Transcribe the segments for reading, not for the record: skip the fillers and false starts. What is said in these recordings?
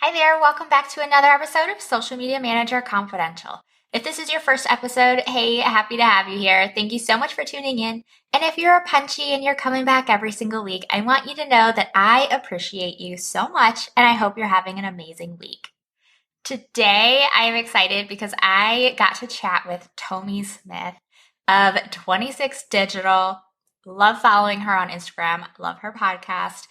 Hi there, welcome back to another episode of Social Media Manager Confidential. If this is your first episode, hey, happy to have you here. Thank you so much for tuning in. And if you're a punchy and you're coming back every single week, I want you to know that I appreciate you so much and I hope you're having an amazing week. Today, I am excited because I got to chat with Tomisin of 26 Digital. Love following her on Instagram, love her podcast.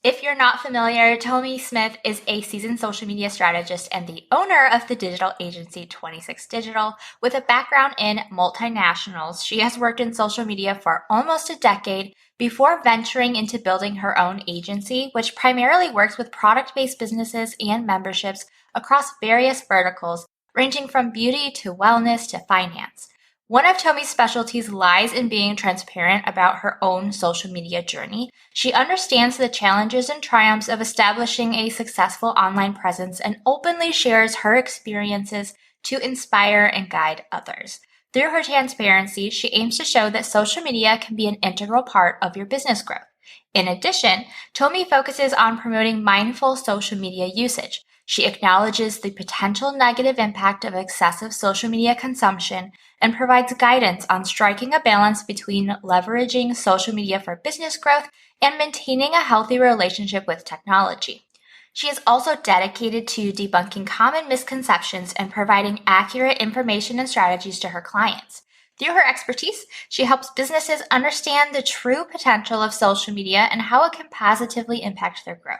If you're not familiar, Tomisin is a seasoned social media strategist and the owner of the digital agency 26 Digital. With a background in multinationals, she has worked in social media for almost a decade before venturing into building her own agency, which primarily works with product-based businesses and memberships across various verticals, ranging from beauty to wellness to finance. One of Tomi's specialties lies in being transparent about her own social media journey. She understands the challenges and triumphs of establishing a successful online presence and openly shares her experiences to inspire and guide others. Through her transparency, she aims to show that social media can be an integral part of your business growth. In addition, Tomi focuses on promoting mindful social media usage. She acknowledges the potential negative impact of excessive social media consumption and provides guidance on striking a balance between leveraging social media for business growth and maintaining a healthy relationship with technology. She is also dedicated to debunking common misconceptions and providing accurate information and strategies to her clients. Through her expertise, she helps businesses understand the true potential of social media and how it can positively impact their growth.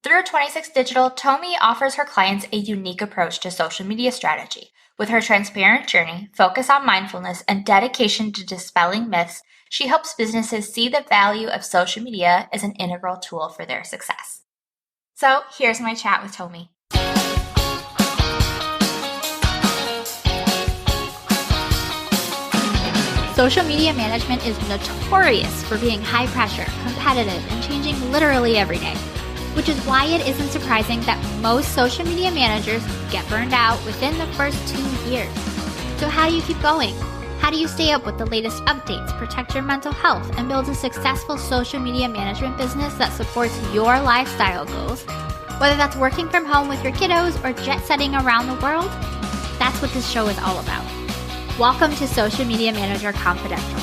Through 26 Digital, Tomi offers her clients a unique approach to social media strategy. With her transparent journey, focus on mindfulness, and dedication to dispelling myths, she helps businesses see the value of social media as an integral tool for their success. So here's my chat with Tomi. Social media management is notorious for being high pressure, competitive, and changing literally every day. Which is why it isn't surprising that most social media managers get burned out within the first 2 years. So how do you keep going? How do you stay up with the latest updates, protect your mental health, and build a successful social media management business that supports your lifestyle goals? Whether that's working from home with your kiddos or jet-setting around the world, that's what this show is all about. Welcome to Social Media Manager Confidential.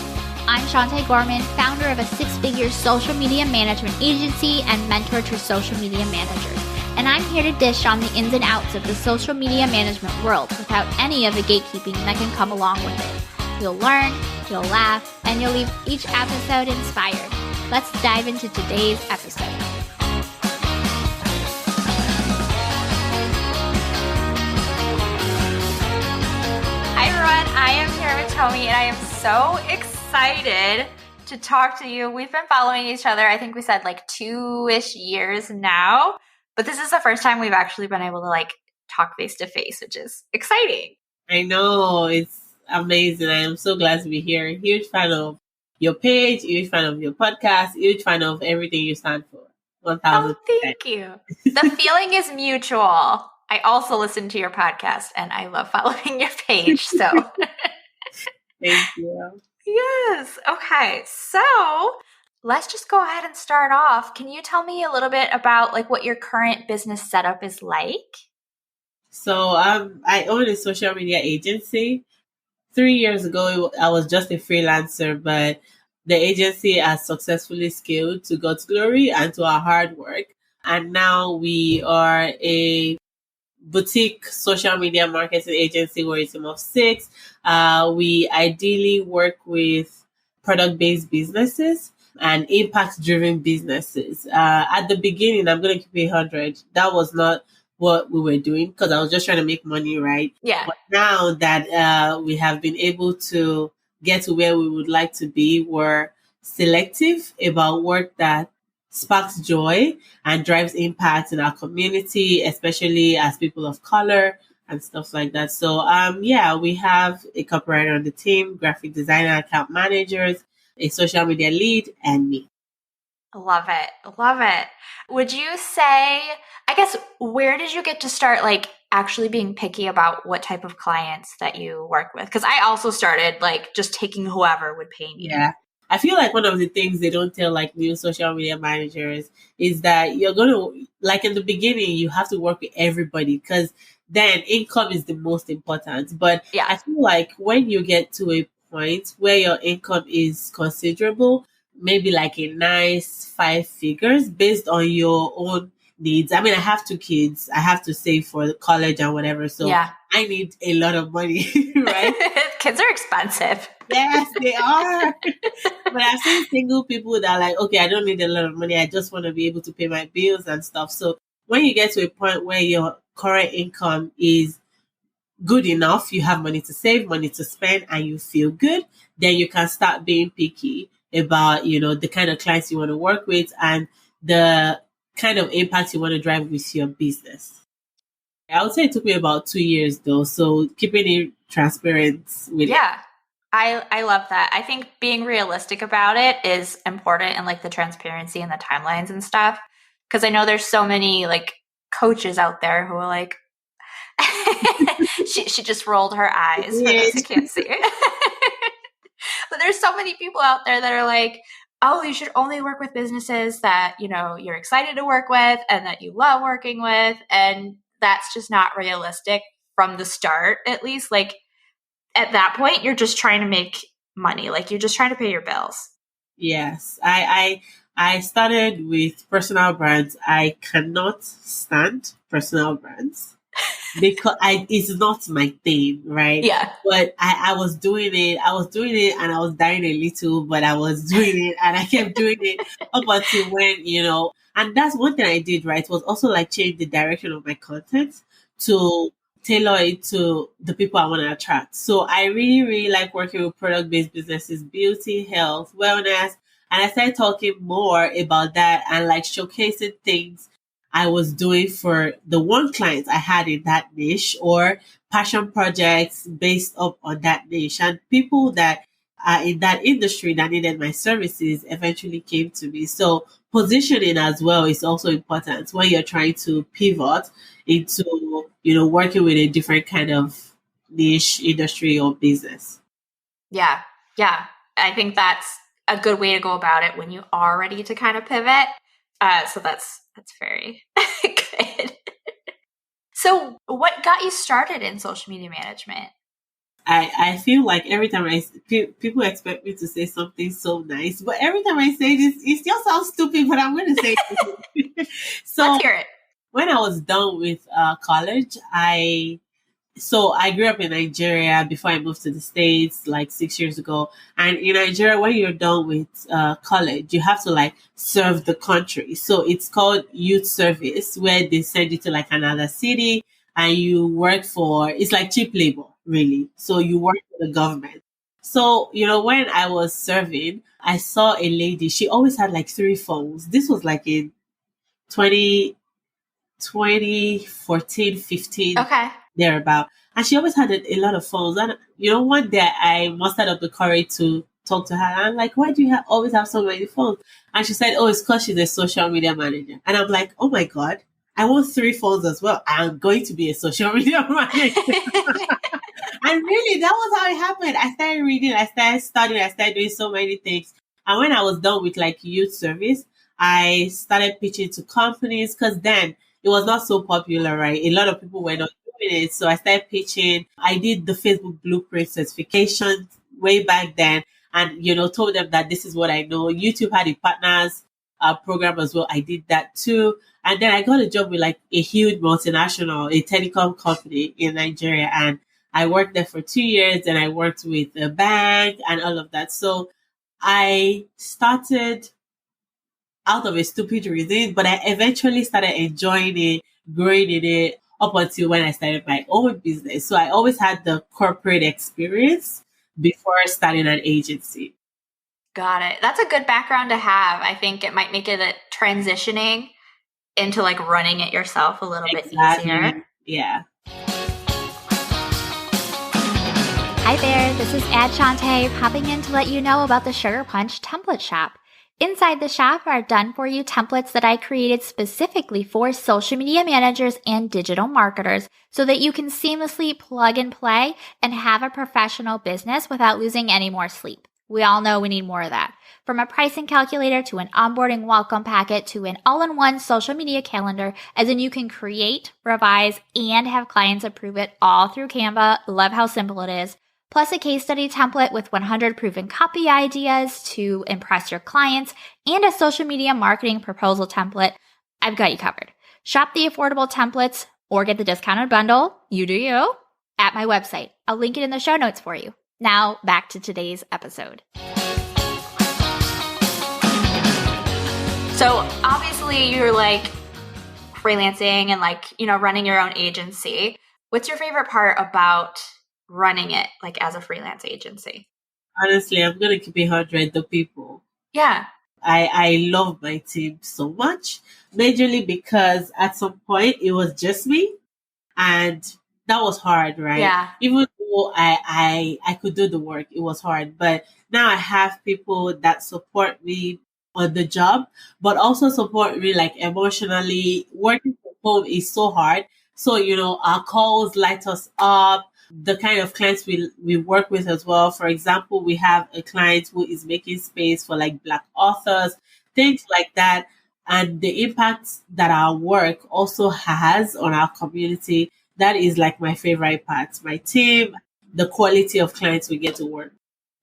I'm Shantae Gorman, founder of a 6-figure social media management agency and mentor to social media managers. And I'm here to dish on the ins and outs of the social media management world without any of the gatekeeping that can come along with it. You'll learn, you'll laugh, and you'll leave each episode inspired. Let's dive into today's episode. Hi everyone, I am here with Tomi and I am so excited to talk to you. We've been following each other, I think we said like 2-ish years now, but this is the first time we've actually been able to talk face to face, which is exciting. I know, it's amazing. I am so glad to be here. Huge fan of your page, huge fan of your podcast, huge fan of everything you stand for. 1000%. Oh, thank you. The feeling is mutual. I also listen to your podcast and I love following your page. So thank you. Yes. Okay. So let's just go ahead and start off. Can you tell me a little bit about what your current business setup is like? So I own a social media agency. 3 years ago, I was just a freelancer, but the agency has successfully scaled to God's glory and to our hard work. And now we are a boutique social media marketing agency. We're a team of 6. We ideally work with product-based businesses and impact-driven businesses. At the beginning, I'm going to keep it 100. That was not what we were doing because I was just trying to make money, right? Yeah. But now that we have been able to get to where we would like to be, we're selective about work that sparks joy and drives impact in our community, especially as people of color and stuff like that. So, we have a copywriter on the team, graphic designer, account managers, a social media lead, and me. Love it. Love it. Would you say, I guess, where did you get to start actually being picky about what type of clients that you work with? Because I also started just taking whoever would pay me. Yeah. I feel like one of the things they don't tell like new social media managers is that you're going to, like in the beginning, you have to work with everybody because then income is the most important. But Yeah. I feel like when you get to a point where your income is considerable, maybe like a nice 5 figures based on your own needs. I mean, I have 2 kids. I have to save for college and whatever. So Yeah. I need a lot of money, right? Kids are expensive. Yes, they are. But I've seen single people that are like, okay, I don't need a lot of money. I just want to be able to pay my bills and stuff. So when you get to a point where your current income is good enough, you have money to save, money to spend, and you feel good, then you can start being picky about, the kind of clients you want to work with and the kind of impact you want to drive with your business. I would say it took me about 2 years though. So keeping it transparent with it. Yeah. I love that. I think being realistic about it is important and like the transparency and the timelines and stuff. Cause I know there's so many like coaches out there who are like, she just rolled her eyes for those who Yes. can't see it. But there's so many people out there that are like, oh, you should only work with businesses that, you're excited to work with and that you love working with. And that's just not realistic from the start, at least. Like at that point, you're just trying to make money. Like you're just trying to pay your bills. Yes, I started with personal brands. I cannot stand personal brands because it's not my thing, right? Yeah. But I was doing it. I was doing it, and I was dying a little, but I was doing it, and I kept doing it up until when And that's one thing I did, right? Was also like change the direction of my content to tailor it to the people I want to attract. So I really, really like working with product-based businesses, beauty, health, wellness. And I started talking more about that and like showcasing things I was doing for the one client I had in that niche or passion projects based up on that niche. And people that are in that industry that needed my services eventually came to me. So positioning as well is also important when you're trying to pivot into working with a different kind of niche industry or business. Yeah. Yeah. I think that's a good way to go about it when you are ready to kind of pivot. So that's very good. So what got you started in social media management? I feel like every time people expect me to say something so nice, but every time I say this, it still sounds stupid, but I'm going to say it. So Let's hear it. when I was done with college, I grew up in Nigeria before I moved to the States like 6 years ago. And in Nigeria, when you're done with college, you have to like serve the country. So it's called youth service, where they send you to like another city and you work it's like cheap labor, really. So you work for the government. So, when I was serving, I saw a lady, she always had like 3 phones. This was like in 2014, 15, Okay. thereabout. And she always had a lot of phones. And, one day I mustered up the courage to talk to her. And I'm like, why do you always have so many phones? And she said, oh, it's because she's a social media manager. And I'm like, oh my God, I want 3 phones as well. I'm going to be a social media manager. And really, that was how it happened. I started reading, I started studying, I started doing so many things. And when I was done with like youth service, I started pitching to companies because then it was not so popular, right? A lot of people were not doing it. So I started pitching. I did the Facebook Blueprint certification way back then and, told them that this is what I know. YouTube had a partners program as well. I did that too. And then I got a job with like a huge multinational, a telecom company in Nigeria. And I worked there for 2 years and I worked with a bank and all of that. So I started out of a stupid reason, but I eventually started enjoying it, growing in it up until when I started my own business. So I always had the corporate experience before starting an agency. Got it. That's a good background to have. I think it might make it transitioning into like running it yourself a little bit easier. Yeah. Hi there, this is Ad Shantae popping in to let you know about the Sugar Punch template shop. Inside the shop are done-for-you templates that I created specifically for social media managers and digital marketers so that you can seamlessly plug and play and have a professional business without losing any more sleep. We all know we need more of that. From a pricing calculator to an onboarding welcome packet to an all-in-one social media calendar, as in you can create, revise, and have clients approve it all through Canva. Love how simple it is. Plus a case study template with 100 proven copy ideas to impress your clients and a social media marketing proposal template. I've got you covered. Shop the affordable templates or get the discounted bundle, you do you, at my website. I'll link it in the show notes for you. Now, back to today's episode. So, obviously, you're like freelancing and like, running your own agency. What's your favorite part about running it like as a freelance agency? Honestly, I'm going to keep it 100, the people. Yeah. I love my team so much, majorly because at some point it was just me. And that was hard, right? Yeah. Even though I could do the work, it was hard. But now I have people that support me on the job, but also support me like emotionally. Working from home is so hard. So, our calls light us up. The kind of clients we work with as well. For example, we have a client who is making space for like Black authors, things like that. And the impact that our work also has on our community, that is like my favorite part. My team, the quality of clients we get to work.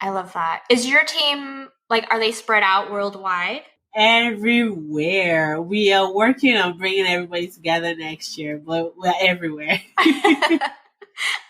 I love that. Is your team, are they spread out worldwide? Everywhere. We are working on bringing everybody together next year, but we're everywhere.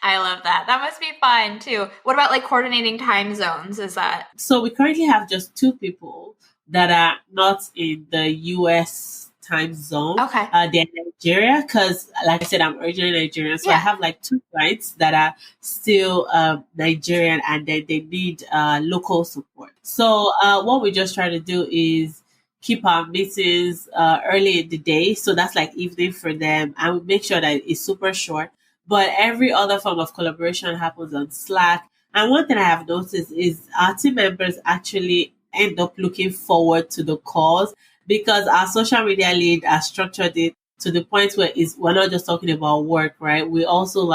I love that. That must be fun too. What about coordinating time zones? Is that? So we currently have just 2 people that are not in the US time zone. Okay. They're in Nigeria because, like I said, I'm originally Nigerian. So I have 2 clients that are still Nigerian and then they need local support. So what we just try to do is keep our meetings early in the day. So that's evening for them. And we make sure that it's super short. But every other form of collaboration happens on Slack. And one thing I have noticed is our team members actually end up looking forward to the calls because our social media lead has structured it to the point where we're not just talking about work, right? We also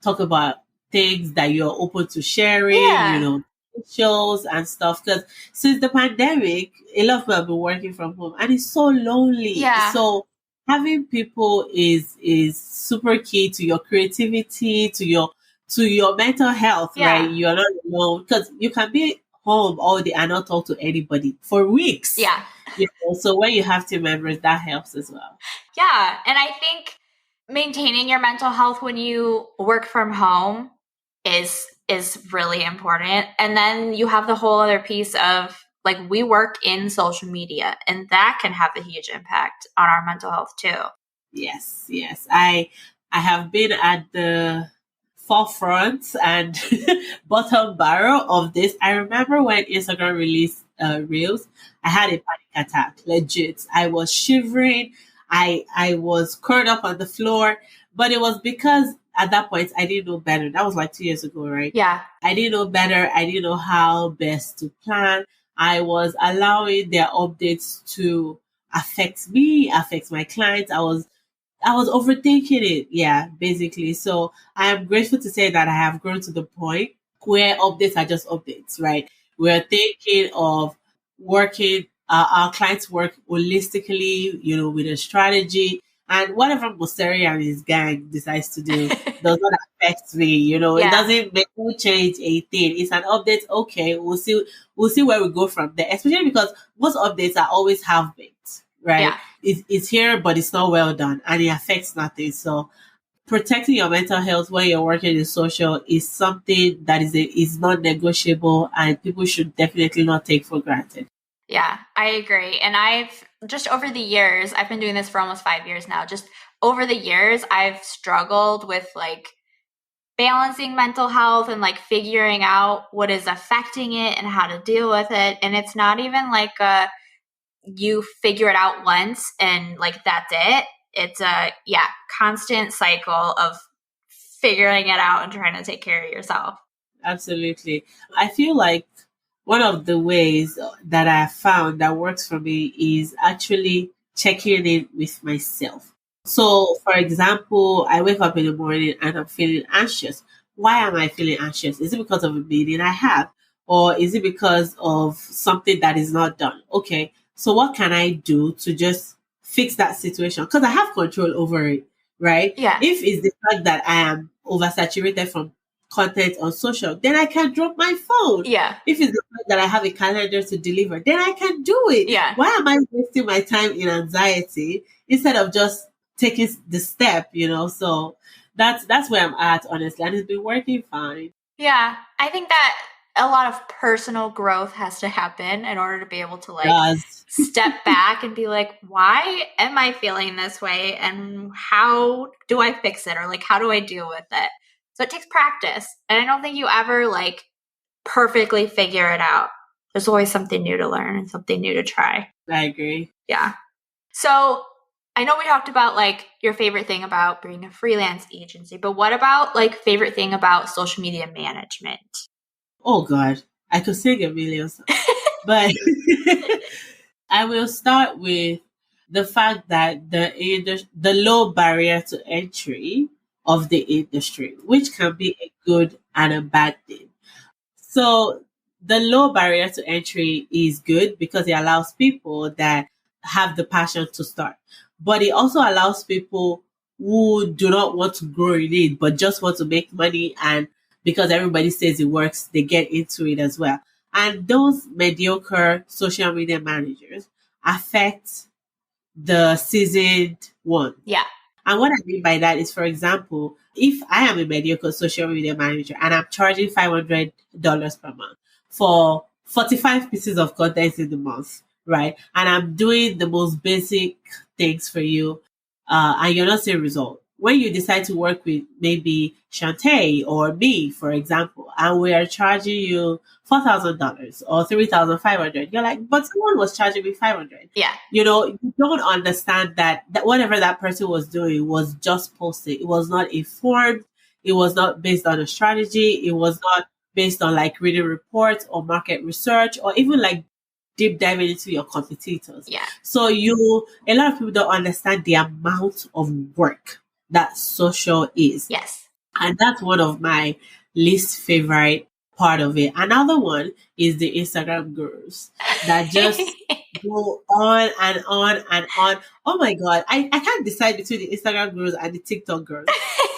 talk about things that you're open to sharing, shows and stuff. Because since the pandemic, a lot of people have been working from home and it's so lonely. Yeah. So having people is super key to your creativity, to your mental health, right? You're not alone because you can be home all day and not talk to anybody for weeks. Yeah. So when you have team members, that helps as well. Yeah. And I think maintaining your mental health when you work from home is really important. And then you have the whole other piece of we work in social media and that can have a huge impact on our mental health too. Yes. I have been at the forefront and bottom barrel of this. I remember when Instagram released Reels, I had a panic attack, legit. I was shivering. I was curled up on the floor, but it was because at that point I didn't know better. That was 2 years ago, right? Yeah. I didn't know better. I didn't know how best to plan. I was allowing their updates to affect me, affect my clients. I was overthinking it. Yeah, basically. So I am grateful to say that I have grown to the point where updates are just updates, right? We're thinking of working, our clients work holistically, with a strategy. And whatever Mosteri and his gang decides to do does not affect me. It doesn't make me change a thing. It's an update. Okay, we'll see where we go from there. Especially because most updates are always half-baked, right? Yeah. It's here, but it's not well done and it affects nothing. So protecting your mental health when you're working in social is something that is not negotiable and people should definitely not take for granted. Yeah, I agree. And I've just over the years, I've been doing this for almost 5 years now. Just over the years, I've struggled with balancing mental health and figuring out what is affecting it and how to deal with it. And it's not even you figure it out once and that's it. It's a constant cycle of figuring it out and trying to take care of yourself. Absolutely. I feel like one of the ways that I have found that works for me is actually checking in with myself. So, for example, I wake up in the morning and I'm feeling anxious. Why am I feeling anxious? Is it because of a meeting I have? or is it because of something that is not done? Okay, so what can I do to just fix that situation? Because I have control over it, right? Yeah. If it's the fact that I am oversaturated from content on social, then I can drop my phone. Yeah. If it's the fact that I have a calendar to deliver, then I can do it. Yeah. Why am I wasting my time in anxiety instead of just taking the step, So that's where I'm at, honestly. And it's been working fine. Yeah. I think that a lot of personal growth has to happen in order to be able to step back and be like, why am I feeling this way? And how do I fix it? Or how do I deal with it? So it takes practice. And I don't think you ever perfectly figure it out. There's always something new to learn and something new to try. I agree. Yeah. So I know we talked about your favorite thing about being a freelance agency, but what about favorite thing about social media management? Oh God, I could sing a million songs, but I will start with the fact that the low barrier to entry of the industry, which can be a good and a bad thing. So the low barrier to entry is good because it allows people that have the passion to start. But it also allows people who do not want to grow in it, but just want to make money. And because everybody says it works, they get into it as well. And those mediocre social media managers affect the seasoned one. Yeah. And what I mean by that is, for example, if I am a mediocre social media manager and I'm charging $500 per month for 45 pieces of content in the month, right? And I'm doing the most basic things for you, and you're not seeing result. When you decide to work with maybe Shantae or me, for example, and we are charging you $4,000 or $3,500, you're like, but someone was charging me $500. Yeah. You don't understand that whatever that person was doing was just posted. It was not informed. It was not based on a strategy. It was not based on reading reports or market research or even deep diving into your competitors. Yeah. So a lot of people don't understand the amount of work that social is. Yes. And that's one of my least favorite part of it. Another one is the Instagram gurus that just go on and on and on. Oh my God. I can't decide between the Instagram gurus and the TikTok girls.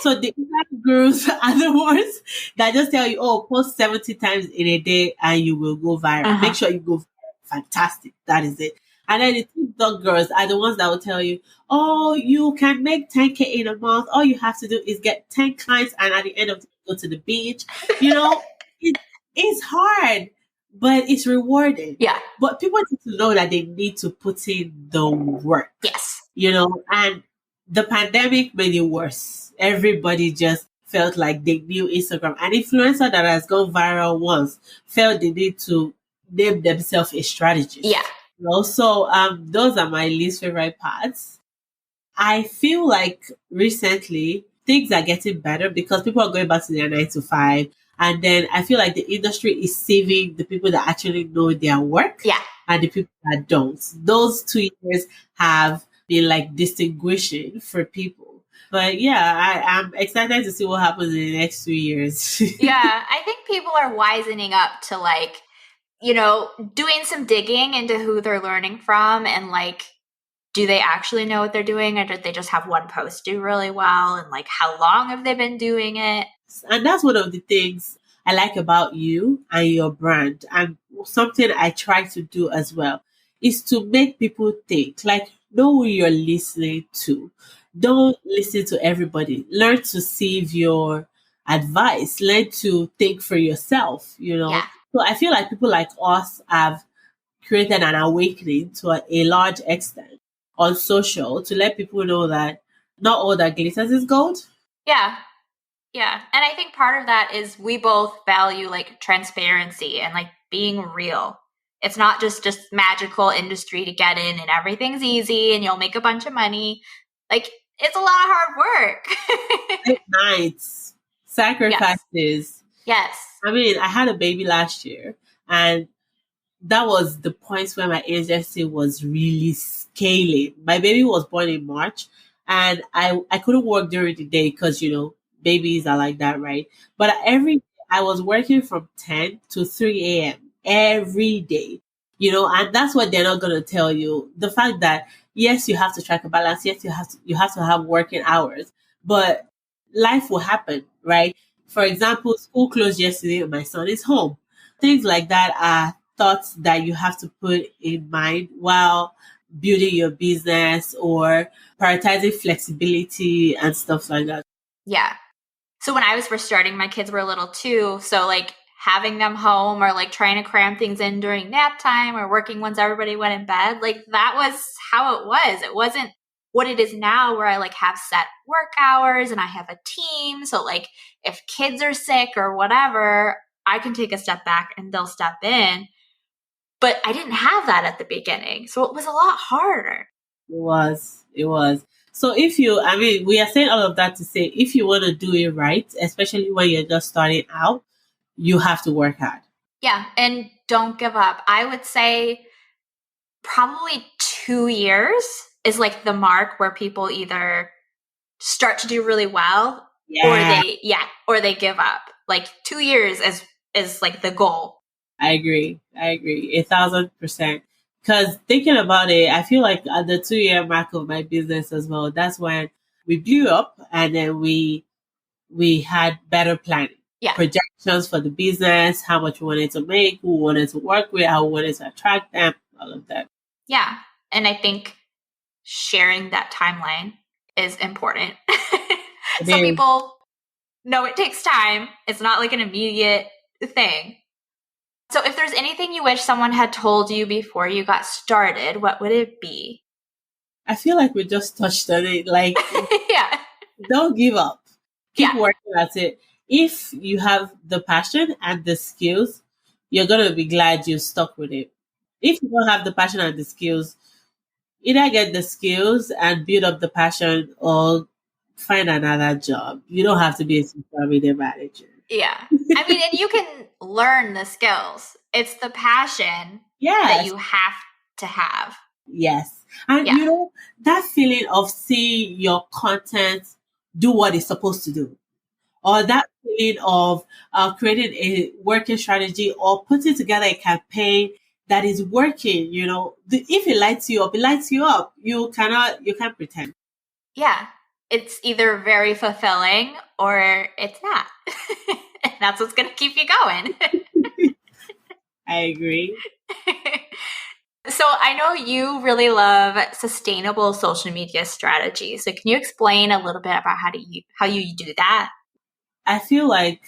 So the Instagram gurus are the ones that just tell you, oh, post 70 times in a day and you will go viral. Uh-huh. Make sure you go viral. Fantastic. That is it. And then the TikTok girls are the ones that will tell you, oh, you can make 10K in a month. All you have to do is get 10 clients and at the end of the day, go to the beach. It's hard, but it's rewarding. Yeah. But people need to know that they need to put in the work. Yes. And the pandemic made it worse. Everybody just felt like they knew Instagram. An influencer that has gone viral once felt they need to name themselves a strategist. Yeah. So those are my least favorite parts. I feel like recently things are getting better because people are going back to their 9 to 5. And then I feel like the industry is saving the people that actually know their work. Yeah. And the people that don't. Those 2 years have been distinguishing for people. But yeah, I'm excited to see what happens in the next 2 years. Yeah. I think people are wisening up to doing some digging into who they're learning from and do they actually know what they're doing or did they just have one post do really well and how long have they been doing it? And that's one of the things I like about you and your brand. And something I try to do as well is to make people think, know who you're listening to. Don't listen to everybody. Learn to save your advice. Learn to think for yourself, Yeah. So I feel like people like us have created an awakening to a large extent on social to let people know that not all that glitters is gold. Yeah. Yeah. And I think part of that is we both value transparency and being real. It's not just magical industry to get in and everything's easy and you'll make a bunch of money. It's a lot of hard work. Late nights, sacrifices. Yes. I mean, I had a baby last year and that was the point where my agency was really scaling. My baby was born in March and I couldn't work during the day because, babies are like that, right? But every day I was working from 10 to 3 a.m. every day, and that's what they're not going to tell you. The fact that, yes, you have to track a balance. Yes, you have to have working hours, but life will happen, right? For example, school closed yesterday and my son is home. Things like that are thoughts that you have to put in mind while building your business or prioritizing flexibility and stuff like that. Yeah. So when I was first starting, my kids were little too. So like having them home or like trying to cram things in during nap time or working once everybody went in bed, like that was how it was. It wasn't what it is now where I like have set work hours and I have a team. So like if kids are sick or whatever, I can take a step back and they'll step in. But I didn't have that at the beginning. So it was a lot harder. It was. So we are saying all of that to say, if you want to do it right, especially when you're just starting out, you have to work hard. Yeah. And don't give up. I would say probably 2 years is like the mark where people either start to do really well Yeah, or they give up. Like 2 years is like the goal. I agree. 1,000%. Because thinking about it, I feel like at the 2 year mark of my business as well, that's when we blew up and then we had better planning. Yeah. Projections for the business, how much we wanted to make, who we wanted to work with, how we wanted to attract them, all of that. Yeah. And I think sharing that timeline is important. It So is. people know it takes time. It's not like an immediate thing. So if there's anything you wish someone had told you before you got started, what would it be? I feel like we just touched on it. Like, Yeah. don't give up. Keep Yeah. working at it. If you have the passion and the skills, you're gonna be glad you stuck with it. If you don't have the passion and the skills, either get the skills and build up the passion or find another job. You don't have to be a social media manager. Yeah. I mean, and you can learn the skills. It's the passion that Yes. you have to have. Yes. And Yeah. that feeling of seeing your content do what it's supposed to do, or that feeling of creating a working strategy or putting together a campaign that is working, if it lights you up, it lights you up. You can't pretend. Yeah. It's either very fulfilling or it's not. And that's what's going to keep you going. I agree. So I know you really love sustainable social media strategies. So can you explain a little bit about how you do that? I feel like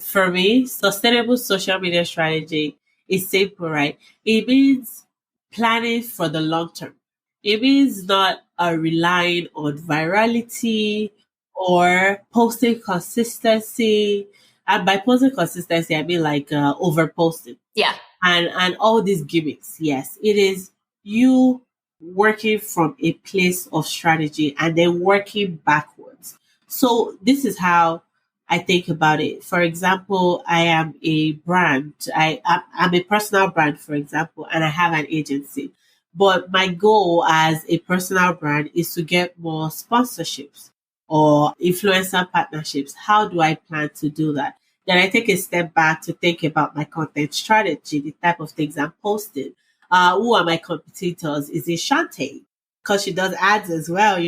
for me, sustainable social media strategy is simple, right? It means planning for the long term. It means not relying on virality or posting consistency. And by posting consistency, I mean like over posting Yeah. and all these gimmicks. Yes, it is you working from a place of strategy and then working backwards. So this is how I think about it. For example, I am a brand. I'm a personal brand, for example, and I have an agency. But my goal as a personal brand is to get more sponsorships or influencer partnerships. How do I plan to do that? Then I take a step back to think about my content strategy, the type of things I'm posting. Who are my competitors? Is it Shantae? Because she does ads as well.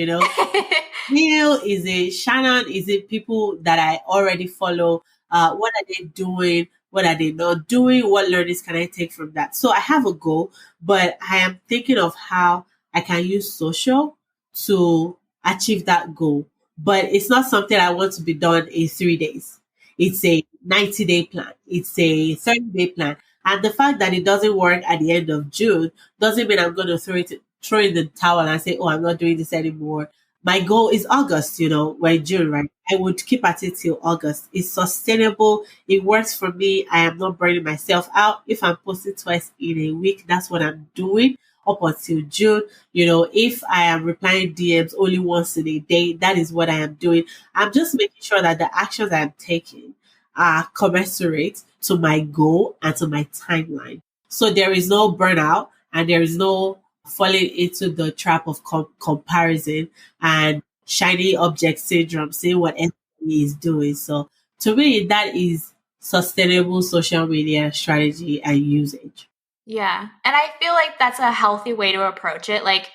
Neil, is it Shannon? Is it people that I already follow? What are they doing? What are they not doing? What learnings can I take from that? So I have a goal, but I am thinking of how I can use social to achieve that goal. But it's not something I want to be done in 3 days. It's a 90-day plan. It's a 30-day plan. And the fact that it doesn't work at the end of June doesn't mean I'm going to throw in the towel and say, oh, I'm not doing this anymore. My goal is August, we're June, right? I would keep at it till August. It's sustainable. It works for me. I am not burning myself out. If I'm posting twice in a week, that's what I'm doing up until June. If I am replying DMs only once in a day, that is what I am doing. I'm just making sure that the actions I'm taking are commensurate to my goal and to my timeline. So there is no burnout and there is no falling into the trap of comparison and shiny object syndrome, seeing what everybody is doing. So to me, that is sustainable social media strategy and usage. Yeah. And I feel like that's a healthy way to approach it. Like,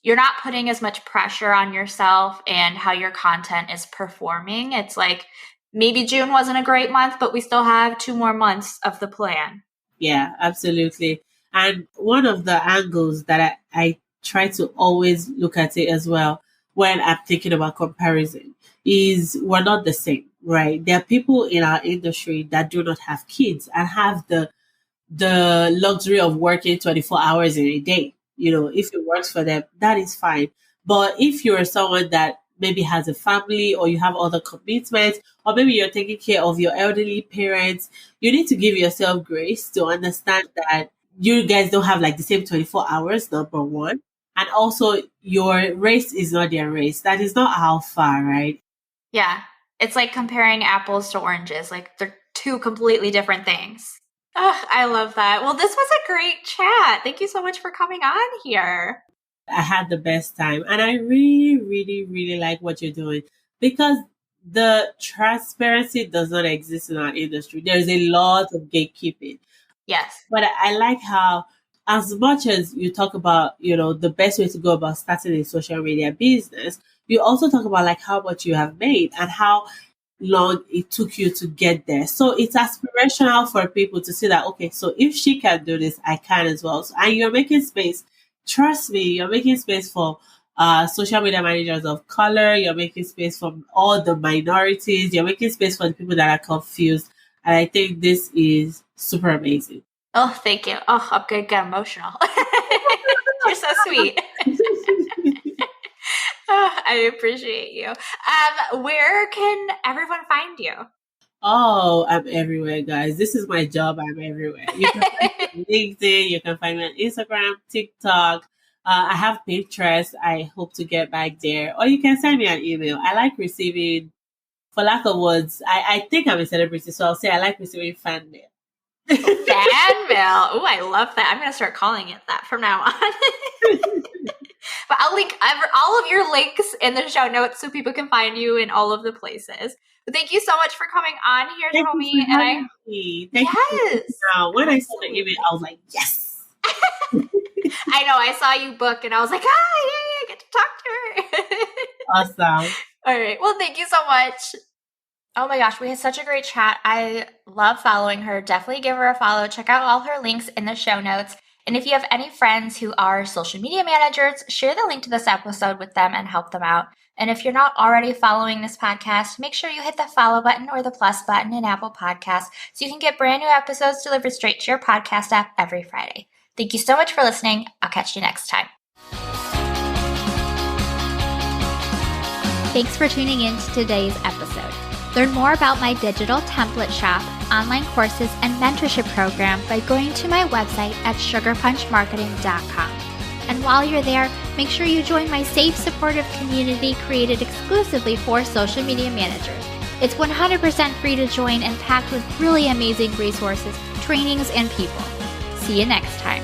you're not putting as much pressure on yourself and how your content is performing. It's like, maybe June wasn't a great month, but we still have 2 more months of the plan. Yeah, absolutely. And one of the angles that I try to always look at it as well when I'm thinking about comparison is we're not the same, right? There are people in our industry that do not have kids and have the luxury of working 24 hours in a day. You know, if it works for them, that is fine. But if you're someone that maybe has a family or you have other commitments, or maybe you're taking care of your elderly parents, you need to give yourself grace to understand that you guys don't have like the same 24 hours, number one. And also, your race is not their race. That is not how far, right? Yeah. It's like comparing apples to oranges. Like, they're 2 completely different things. Oh, I love that. Well, this was a great chat. Thank you so much for coming on here. I had the best time. And I really, really, really like what you're doing because the transparency does not exist in our industry. There's a lot of gatekeeping. Yes. But I like how, as much as you talk about, you know, the best way to go about starting a social media business, you also talk about like how much you have made and how long it took you to get there. So it's aspirational for people to see that, okay, so if she can do this, I can as well. So, and you're making space. Trust me, you're making space for social media managers of color. You're making space for all the minorities. You're making space for the people that are confused. And I think this is super amazing. Oh, thank you. Oh, I'm going to get emotional. You're so sweet. Oh, I appreciate you. Where can everyone find you? Oh, I'm everywhere, guys. This is my job. I'm everywhere. You can find me on LinkedIn. You can find me on Instagram, TikTok. I have Pinterest. I hope to get back there. Or you can send me an email. I like receiving, for lack of words, I think I'm a celebrity, so I'll say I like receiving fan mail. Fan mail. Oh, I love that. I'm going to start calling it that from now on. But I'll link all of your links in the show notes so people can find you in all of the places. But thank you so much for coming on here, Thank Tomi. you for having me. Thank you. Now, when I saw the email, I was like, yes. I know. I saw you book and I was like, yay, I get to talk to her. Awesome. All right. Well, thank you so much. Oh my gosh, we had such a great chat. I love following her. Definitely give her a follow. Check out all her links in the show notes. And if you have any friends who are social media managers, share the link to this episode with them and help them out. And if you're not already following this podcast, make sure you hit the follow button or the plus button in Apple Podcasts so you can get brand new episodes delivered straight to your podcast app every Friday. Thank you so much for listening. I'll catch you next time. Thanks for tuning in to today's episode. Learn more about my digital template shop, online courses, and mentorship program by going to my website at sugarpunchmarketing.com. And while you're there, make sure you join my safe, supportive community created exclusively for social media managers. It's 100% free to join and packed with really amazing resources, trainings, and people. See you next time.